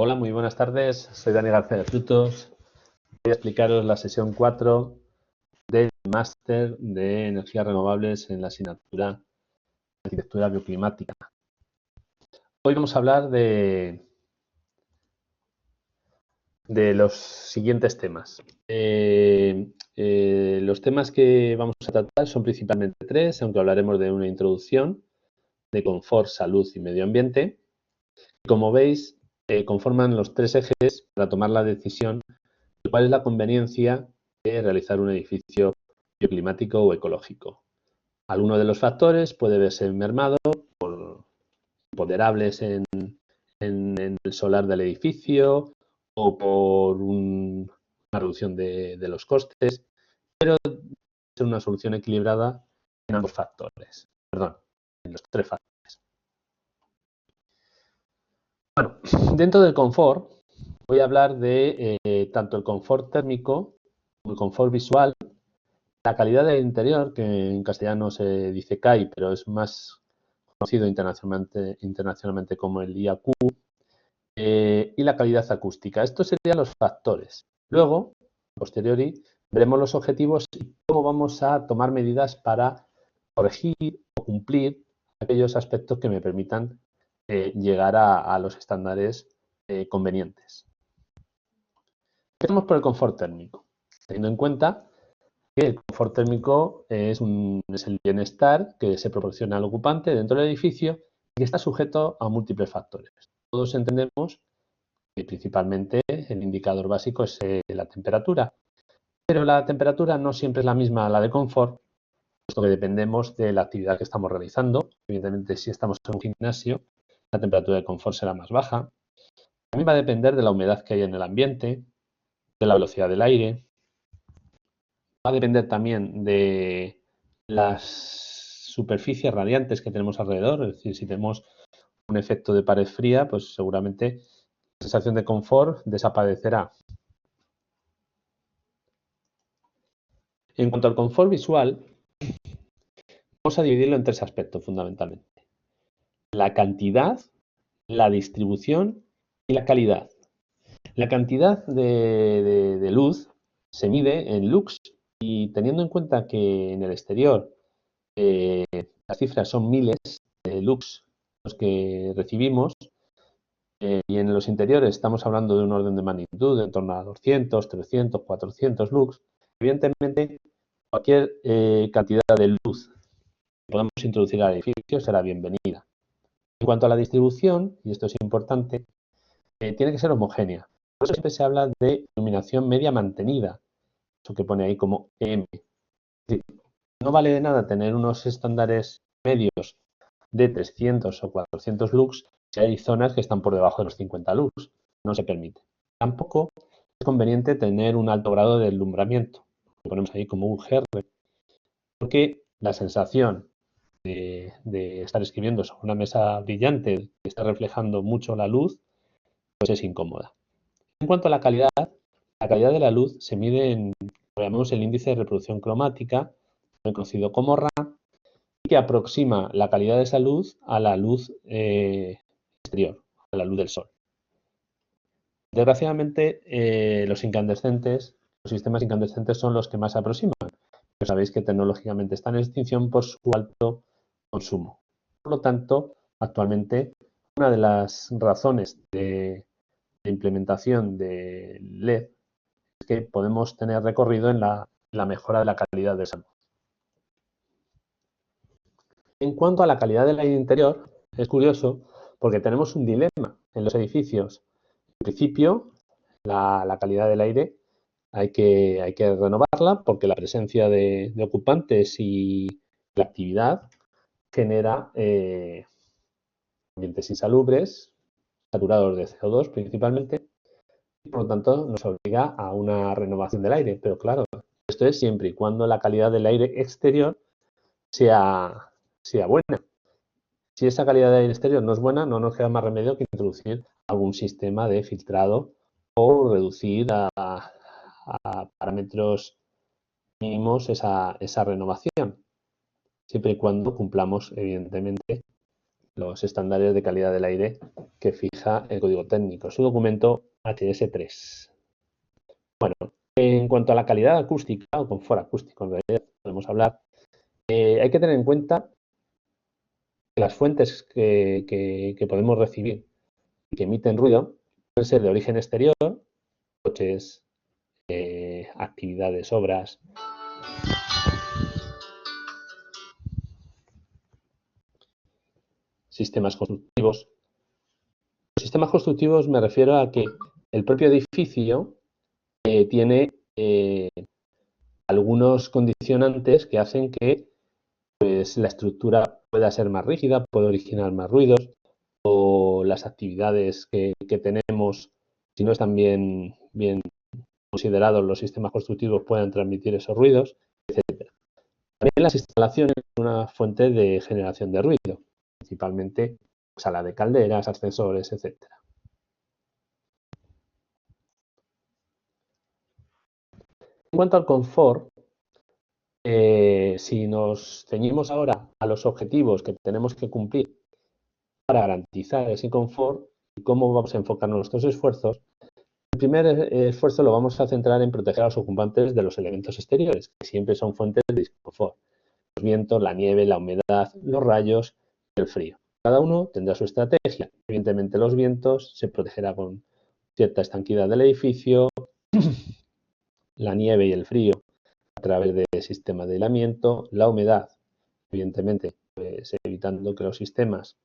Hola, muy buenas tardes. Soy Dani García de Frutos. Voy a explicaros la sesión 4 del máster de energías renovables en la asignatura Arquitectura Bioclimática. Hoy vamos a hablar de los siguientes temas. Los temas que vamos a tratar son principalmente tres, aunque hablaremos de una introducción, de confort, salud y medio ambiente. Como veis, conforman los tres ejes para tomar la decisión de cuál es la conveniencia de realizar un edificio bioclimático o ecológico. Alguno de los factores puede verse mermado por imponderables en el solar del edificio o por una reducción de los costes, pero debe ser una solución equilibrada en ambos factores, en los tres factores. Bueno, dentro del confort voy a hablar de tanto el confort térmico como el confort visual, la calidad del interior, que en castellano se dice CAI, pero es más conocido internacionalmente como el IAQ, y la calidad acústica. Estos serían los factores. Luego, a posteriori, veremos los objetivos y cómo vamos a tomar medidas para corregir o cumplir aquellos aspectos que me permitan llegar a los estándares convenientes. Empecemos por el confort térmico, teniendo en cuenta que el confort térmico es el bienestar que se proporciona al ocupante dentro del edificio y que está sujeto a múltiples factores. Todos entendemos que principalmente el indicador básico es la temperatura, pero la temperatura no siempre es la misma a la de confort, puesto que dependemos de la actividad que estamos realizando. Evidentemente, si estamos en un gimnasio, la temperatura de confort será más baja. También va a depender de la humedad que hay en el ambiente, de la velocidad del aire. Va a depender también de las superficies radiantes que tenemos alrededor, es decir, si tenemos un efecto de pared fría, pues seguramente la sensación de confort desaparecerá. En cuanto al confort visual, vamos a dividirlo en tres aspectos fundamentalmente: la cantidad, la distribución y la calidad. La cantidad de luz se mide en lux y teniendo en cuenta que en el exterior las cifras son miles de lux los que recibimos, y en los interiores estamos hablando de un orden de magnitud en torno a 200, 300, 400 lux. Evidentemente, cualquier cantidad de luz que podamos introducir al edificio será bienvenida. En cuanto a la distribución, y esto es importante, tiene que ser homogénea. Por eso siempre se habla de iluminación media mantenida, eso que pone ahí como EM. Es decir, no vale de nada tener unos estándares medios de 300 o 400 lux si hay zonas que están por debajo de los 50 lux. No se permite. Tampoco es conveniente tener un alto grado de alumbramiento. Lo ponemos ahí como un GR, porque la sensación de estar escribiendo sobre una mesa brillante que está reflejando mucho la luz, pues es incómoda. En cuanto a la calidad de la luz se mide en, lo llamamos el índice de reproducción cromática, conocido como RA, que aproxima la calidad de esa luz a la luz exterior, a la luz del sol. Desgraciadamente, los sistemas incandescentes son los que más se aproximan, pero sabéis que tecnológicamente están en extinción por su alto consumo. Por lo tanto, actualmente, una de las razones de implementación de LED es que podemos tener recorrido en la mejora de la calidad de esa luz. En cuanto a la calidad del aire interior, es curioso porque tenemos un dilema en los edificios. En principio, la calidad del aire hay que renovarla porque la presencia de ocupantes y la actividad genera ambientes insalubres, saturados de CO2 principalmente, y por lo tanto nos obliga a una renovación del aire. Pero claro, esto es siempre y cuando la calidad del aire exterior sea buena. Si esa calidad de aire exterior no es buena, no nos queda más remedio que introducir algún sistema de filtrado o reducir a parámetros mínimos esa renovación, siempre y cuando cumplamos, evidentemente, los estándares de calidad del aire que fija fija el código técnico, su documento HS3. Bueno, en cuanto a la calidad acústica o confort acústico, en realidad podemos hablar, hay que tener en cuenta que las fuentes que podemos recibir y que emiten ruido pueden ser de origen exterior, coches, actividades, obras, sistemas constructivos. Los sistemas constructivos me refiero a que el propio edificio tiene algunos condicionantes que hacen que pues, la estructura pueda ser más rígida, puede originar más ruidos, o las actividades que tenemos, si no están bien considerados los sistemas constructivos, puedan transmitir esos ruidos, etc. También las instalaciones son una fuente de generación de ruido, principalmente sala de calderas, ascensores, etc. En cuanto al confort, si nos ceñimos ahora a los objetivos que tenemos que cumplir para garantizar ese confort y cómo vamos a enfocar nuestros esfuerzos, el primer esfuerzo lo vamos a centrar en proteger a los ocupantes de los elementos exteriores, que siempre son fuentes de disconfort. Los vientos, la nieve, la humedad, los rayos y el frío. Cada uno tendrá su estrategia. Evidentemente los vientos se protegerá con cierta estanquidad del edificio, la nieve y el frío a través del sistema de aislamiento, la humedad, evidentemente, pues, evitando que los sistemas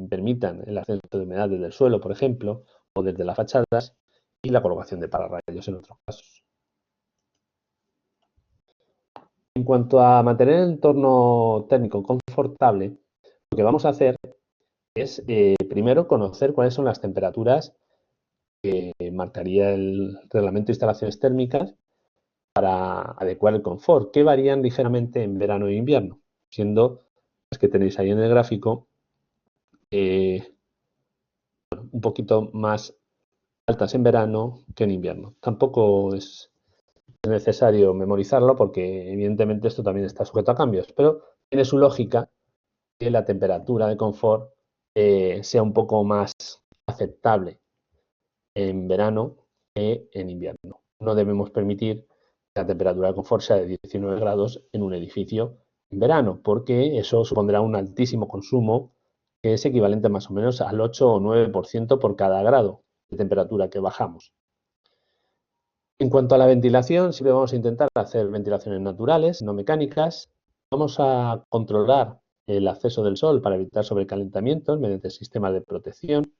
permitan el ascenso de humedad desde el suelo, por ejemplo, o desde las fachadas, y la colocación de pararrayos en otros casos. En cuanto a mantener el entorno térmico confortable, lo que vamos a hacer es primero conocer cuáles son las temperaturas que marcaría el reglamento de instalaciones térmicas para adecuar el confort, que varían ligeramente en verano e invierno, siendo las que tenéis ahí en el gráfico un poquito más altas en verano que en invierno. Tampoco es necesario memorizarlo porque evidentemente esto también está sujeto a cambios, pero tiene su lógica que la temperatura de confort sea un poco más aceptable en verano que en invierno. No debemos permitir que la temperatura de confort sea de 19 grados en un edificio en verano, porque eso supondrá un altísimo consumo que es equivalente más o menos al 8 o 9% por cada grado de temperatura que bajamos. En cuanto a la ventilación, siempre vamos a intentar hacer ventilaciones naturales, no mecánicas. Vamos a controlar el acceso del sol para evitar sobrecalentamientos mediante sistemas de protección.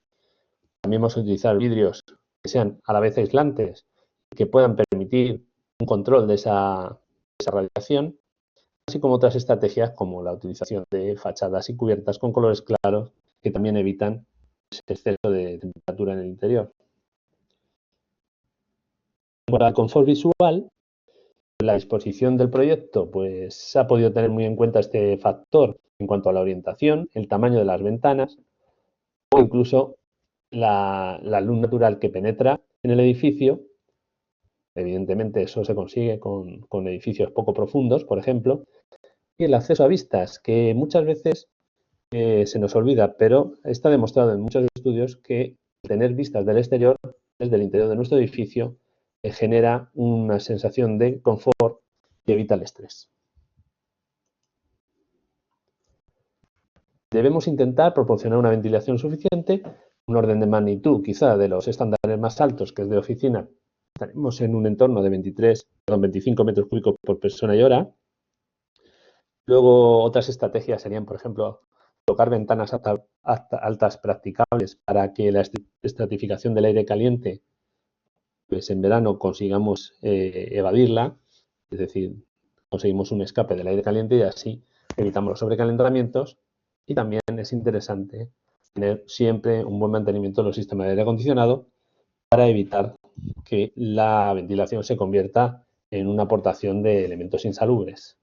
También vamos a utilizar vidrios que sean a la vez aislantes y que puedan permitir un control de esa radiación, así como otras estrategias como la utilización de fachadas y cubiertas con colores claros que también evitan ese exceso de temperatura en el interior. En cuanto al confort visual, la disposición del proyecto pues se ha podido tener muy en cuenta este factor en cuanto a la orientación, el tamaño de las ventanas o incluso la luz natural que penetra en el edificio. Evidentemente eso se consigue con edificios poco profundos, por ejemplo, y el acceso a vistas, que muchas veces se nos olvida, pero está demostrado en muchos estudios que tener vistas del exterior, desde el interior de nuestro edificio, genera una sensación de confort y evita el estrés. Debemos intentar proporcionar una ventilación suficiente, un orden de magnitud quizá de los estándares más altos, que es de oficina. Estaremos en un entorno de 25 metros cúbicos por persona y hora. Luego otras estrategias serían, por ejemplo, colocar ventanas altas practicables para que la estratificación del aire caliente, pues en verano consigamos evadirla, es decir, conseguimos un escape del aire caliente y así evitamos los sobrecalentamientos. Y también es interesante tener siempre un buen mantenimiento de los sistemas de aire acondicionado para evitar que la ventilación se convierta en una aportación de elementos insalubres.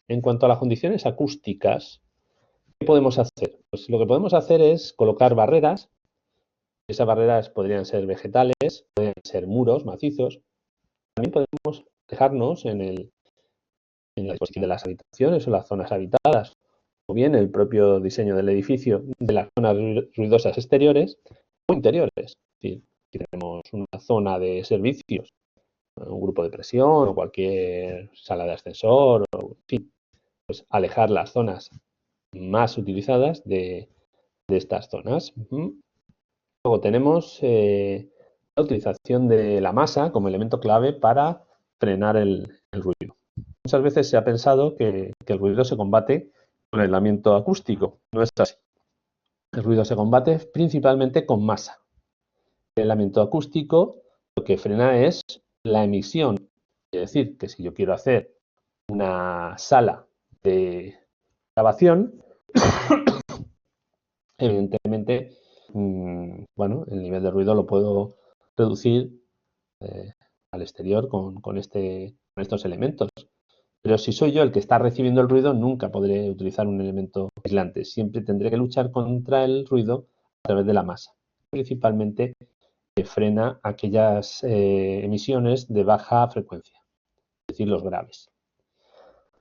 En cuanto a las condiciones acústicas, ¿qué podemos hacer? Pues lo que podemos hacer es colocar barreras. Esas barreras podrían ser vegetales, podrían ser muros macizos. También podemos fijarnos en la disposición de las habitaciones o las zonas habitadas, o bien el propio diseño del edificio de las zonas ruidosas exteriores o interiores. Es decir, si tenemos una zona de servicios, un grupo de presión o cualquier sala de ascensor, o, en fin, pues alejar las zonas más utilizadas de estas zonas. Luego tenemos la utilización de la masa como elemento clave para frenar el ruido. Muchas veces se ha pensado que el ruido se combate con el aislamiento acústico. No es así. El ruido se combate principalmente con masa. El aislamiento acústico lo que frena es la emisión. Es decir, que si yo quiero hacer una sala de grabación, evidentemente, bueno, el nivel de ruido lo puedo reducir al exterior con estos elementos. Pero si soy yo el que está recibiendo el ruido, nunca podré utilizar un elemento aislante. Siempre tendré que luchar contra el ruido a través de la masa. Principalmente frena aquellas emisiones de baja frecuencia, es decir, los graves.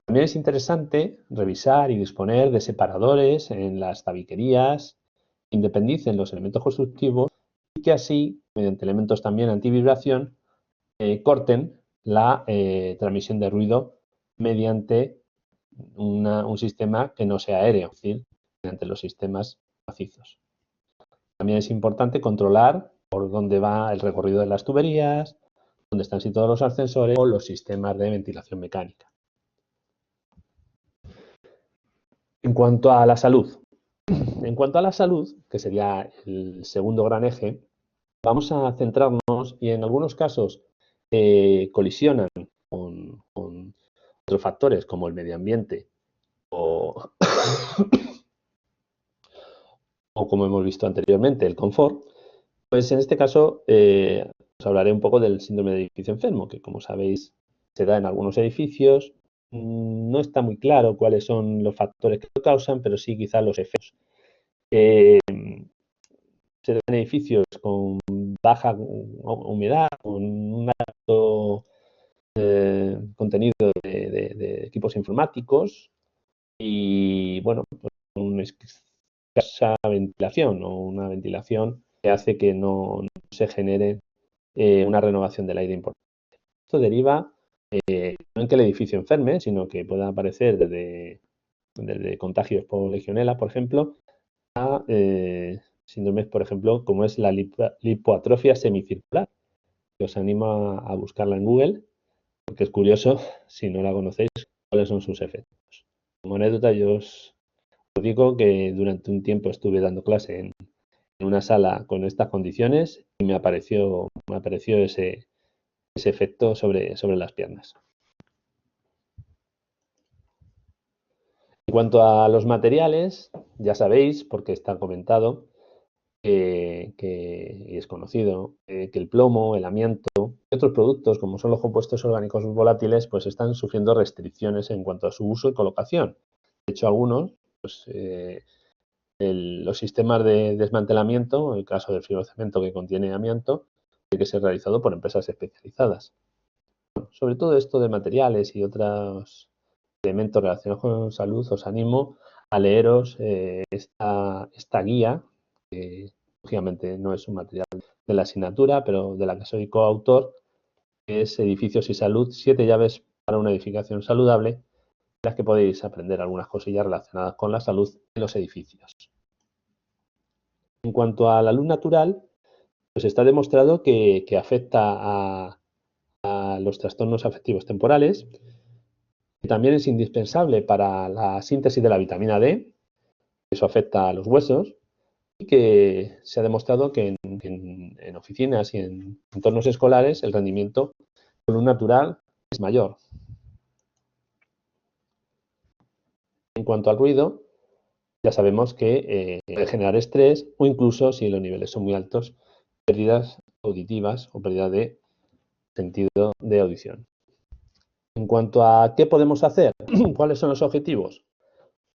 También es interesante revisar y disponer de separadores en las tabiquerías, que independicen los elementos constructivos y que así, mediante elementos también antivibración, corten la transmisión de ruido mediante un sistema que no sea aéreo, es decir, mediante los sistemas macizos. También es importante controlar por dónde va el recorrido de las tuberías, dónde están situados los ascensores o los sistemas de ventilación mecánica. En cuanto a la salud, que sería el segundo gran eje, vamos a centrarnos y en algunos casos colisionan con otros factores como el medio ambiente o como hemos visto anteriormente, el confort. Pues en este caso os hablaré un poco del síndrome de edificio enfermo, que como sabéis se da en algunos edificios. No está muy claro cuáles son los factores que lo causan, pero sí quizás los efectos. Se da en edificios con baja humedad, con un alto contenido de equipos informáticos y, bueno, pues una escasa ventilación o una ventilación que hace que no se genere una renovación del aire importante. Esto deriva no en que el edificio enferme, sino que pueda aparecer desde contagios por legionela, por ejemplo, a síndromes, por ejemplo, como es la lipoatrofia semicircular, que os animo a buscarla en Google, porque es curioso, si no la conocéis, cuáles son sus efectos. Como anécdota, yo os digo que durante un tiempo estuve dando clase en una sala con estas condiciones y me apareció ese efecto sobre las piernas. En cuanto a los materiales, ya sabéis, porque está comentado, y es conocido, que el plomo, el amianto y otros productos, como son los compuestos orgánicos volátiles, pues están sufriendo restricciones en cuanto a su uso y colocación. De hecho, algunos, pues, los sistemas de desmantelamiento, en el caso del fibrocemento que contiene amianto, tiene que ser realizado por empresas especializadas. Sobre todo esto de materiales y otros elementos relacionados con salud, os animo a leeros esta guía, que lógicamente no es un material de la asignatura, pero de la que soy coautor, que es Edificios y Salud, 7 llaves para una edificación saludable, en las que podéis aprender algunas cosillas relacionadas con la salud de los edificios. En cuanto a la luz natural, pues está demostrado que afecta a los trastornos afectivos temporales, que también es indispensable para la síntesis de la vitamina D, eso afecta a los huesos, y que se ha demostrado que en oficinas y en entornos escolares el rendimiento con luz natural es mayor. En cuanto al ruido, ya sabemos que puede generar estrés o incluso, si los niveles son muy altos, pérdidas auditivas o pérdida de sentido de audición. En cuanto a qué podemos hacer, ¿cuáles son los objetivos?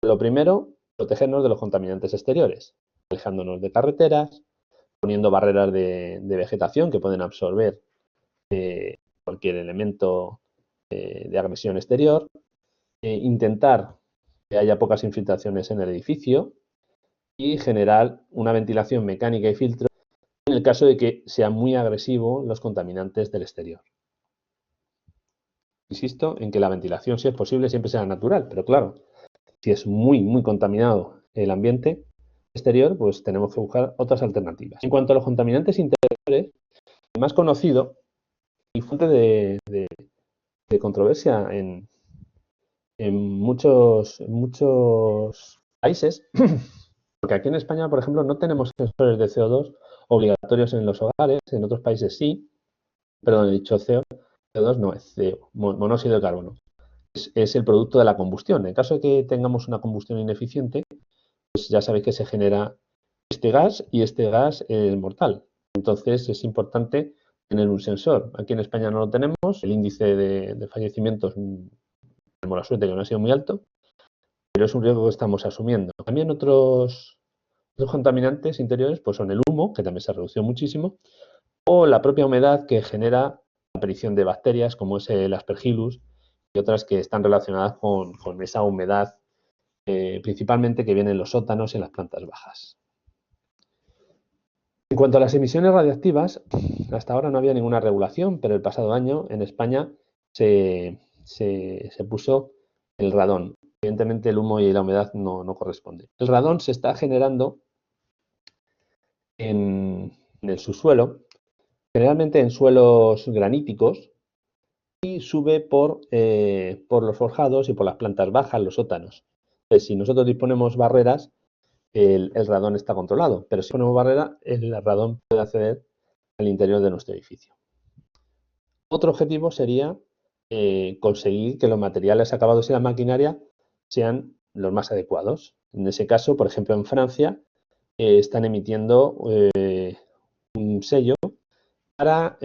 Lo primero, protegernos de los contaminantes exteriores, alejándonos de carreteras, poniendo barreras de vegetación que pueden absorber cualquier elemento de agresión exterior, intentar que haya pocas infiltraciones en el edificio y generar una ventilación mecánica y filtro en el caso de que sean muy agresivos los contaminantes del exterior. Insisto en que la ventilación, si es posible, siempre será natural, pero claro, si es muy contaminado el ambiente exterior, pues tenemos que buscar otras alternativas. En cuanto a los contaminantes interiores, el más conocido y fuente de controversia en muchos países, porque aquí en España, por ejemplo, no tenemos sensores de CO2 obligatorios en los hogares, en otros países sí, perdón, he dicho CO2 no, es CO, monóxido de carbono. Es el producto de la combustión. En caso de que tengamos una combustión ineficiente, pues ya sabéis que se genera este gas y este gas es mortal. Entonces es importante tener un sensor. Aquí en España no lo tenemos, el índice de fallecimientos, tenemos la suerte que no ha sido muy alto, pero es un riesgo que estamos asumiendo. También otros contaminantes interiores pues son el humo, que también se ha reducido muchísimo, o la propia humedad que genera la aparición de bacterias como es el Aspergillus y otras que están relacionadas con esa humedad, principalmente que viene en los sótanos y en las plantas bajas. En cuanto a las emisiones radiactivas, hasta ahora no había ninguna regulación, pero el pasado año en España se puso el radón. Evidentemente el humo y la humedad no corresponden. El radón se está generando en el subsuelo, generalmente en suelos graníticos, y sube por los forjados y por las plantas bajas, los sótanos. Entonces, si nosotros disponemos barreras, el radón está controlado, pero si ponemos barrera, el radón puede acceder al interior de nuestro edificio. Otro objetivo sería conseguir que los materiales acabados y la maquinaria sean los más adecuados. En ese caso, por ejemplo, en Francia están emitiendo un sello para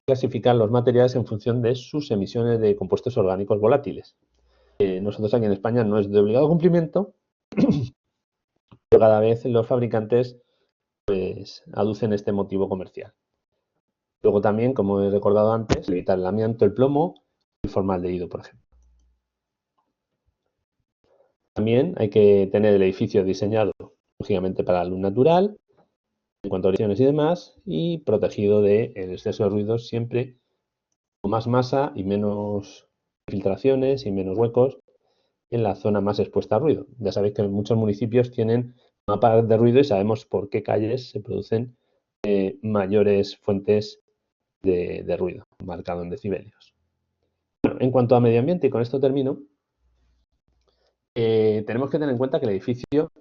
clasificar los materiales en función de sus emisiones de compuestos orgánicos volátiles. Nosotros aquí en España no es de obligado cumplimiento, pero cada vez los fabricantes pues aducen este motivo comercial. Luego también, como he recordado antes, evitar el amianto, el plomo y el formaldehído, por ejemplo. También hay que tener el edificio diseñado, lógicamente, para la luz natural, en cuanto a orientaciones y demás, y protegido del exceso de ruidos siempre con más masa y menos filtraciones y menos huecos en la zona más expuesta al ruido. Ya sabéis que muchos municipios tienen mapas de ruido y sabemos por qué calles se producen mayores fuentes de ruido, marcado en decibelios. Bueno, en cuanto a medio ambiente, y con esto termino, tenemos que tener en cuenta que el edificio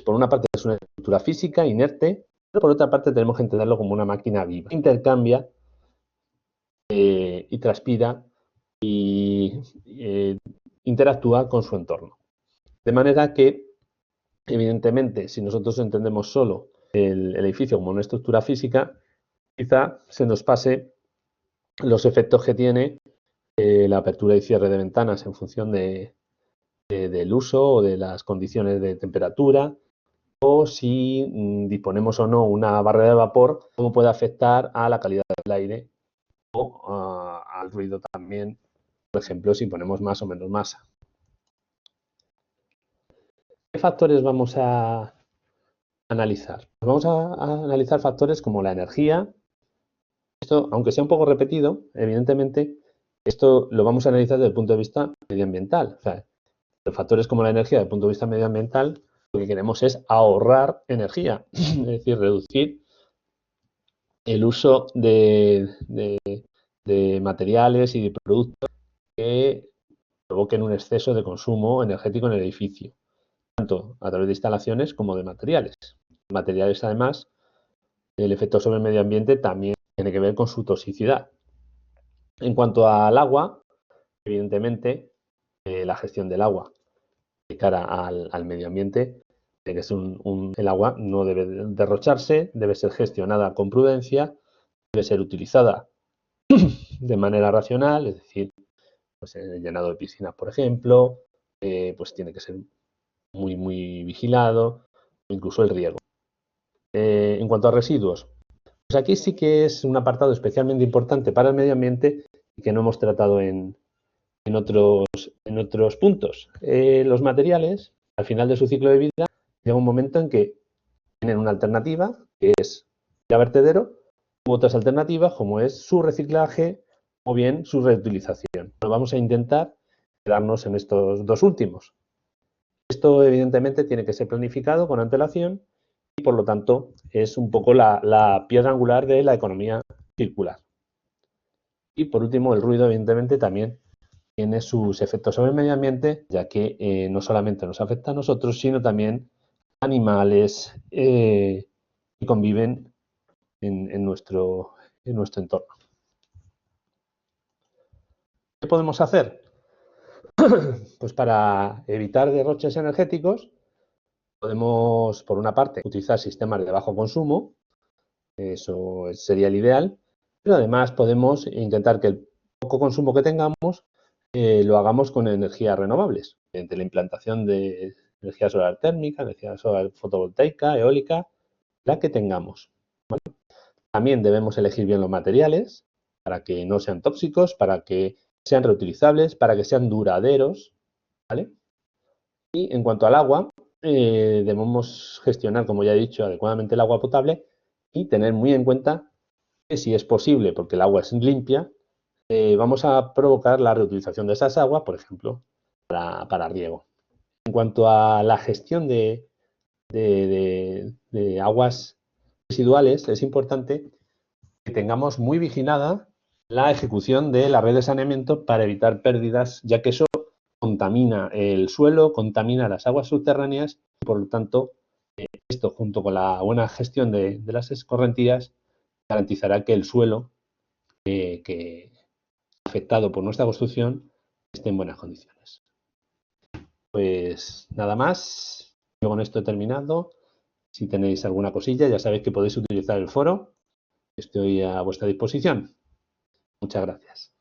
por una parte es una estructura física, inerte, pero por otra parte tenemos que entenderlo como una máquina viva. Intercambia y transpira y interactúa con su entorno. De manera que, evidentemente, si nosotros entendemos solo el edificio como una estructura física, quizá se nos pase los efectos que tiene la apertura y cierre de ventanas en función del uso o de las condiciones de temperatura, o si disponemos o no una barrera de vapor, cómo puede afectar a la calidad del aire o al ruido también, por ejemplo, si ponemos más o menos masa. ¿Qué factores vamos a analizar? Pues vamos a analizar factores como la energía. Esto, aunque sea un poco repetido, evidentemente, esto lo vamos a analizar desde el punto de vista medioambiental. O sea, los factores como la energía, desde el punto de vista medioambiental, lo que queremos es ahorrar energía, es decir, reducir el uso de materiales y de productos que provoquen un exceso de consumo energético en el edificio, tanto a través de instalaciones como de materiales. Materiales, además, el efecto sobre el medio ambiente también tiene que ver con su toxicidad. En cuanto al agua, evidentemente, la gestión del agua de cara al medio ambiente, que es el agua no debe derrocharse, debe ser gestionada con prudencia, debe ser utilizada de manera racional, es decir, pues el llenado de piscinas, por ejemplo, pues tiene que ser muy vigilado, incluso el riego. En cuanto a residuos, pues aquí sí que es un apartado especialmente importante para el medio ambiente y que no hemos tratado en en otros puntos. Los materiales, al final de su ciclo de vida, llega un momento en que tienen una alternativa, que es el vertedero, u otras alternativas, como es su reciclaje o bien su reutilización. Vamos a intentar quedarnos en estos dos últimos. Esto, evidentemente, tiene que ser planificado con antelación y, por lo tanto, es un poco la piedra angular de la economía circular. Y, por último, el ruido, evidentemente, también tiene sus efectos sobre el medio ambiente, ya que no solamente nos afecta a nosotros, sino también a animales que conviven en nuestro entorno. ¿Qué podemos hacer? Pues para evitar derroches energéticos, podemos, por una parte, utilizar sistemas de bajo consumo, eso sería el ideal, pero además podemos intentar que el poco consumo que tengamos lo hagamos con energías renovables, mediante la implantación de energía solar térmica, energía solar fotovoltaica, eólica, la que tengamos. ¿Vale? También debemos elegir bien los materiales para que no sean tóxicos, para que sean reutilizables, para que sean duraderos, ¿vale? Y en cuanto al agua, debemos gestionar, como ya he dicho, adecuadamente el agua potable y tener muy en cuenta que si es posible, porque el agua es limpia, vamos a provocar la reutilización de esas aguas, por ejemplo, para riego. En cuanto a la gestión de aguas residuales, es importante que tengamos muy vigilada la ejecución de la red de saneamiento para evitar pérdidas, ya que eso contamina el suelo, contamina las aguas subterráneas y, por lo tanto, esto junto con la buena gestión de las escorrentías garantizará que el suelo que afectado por nuestra construcción esté en buenas condiciones. Pues nada más, yo con esto he terminado. Si tenéis alguna cosilla, ya sabéis que podéis utilizar el foro. Estoy a vuestra disposición. Muchas gracias.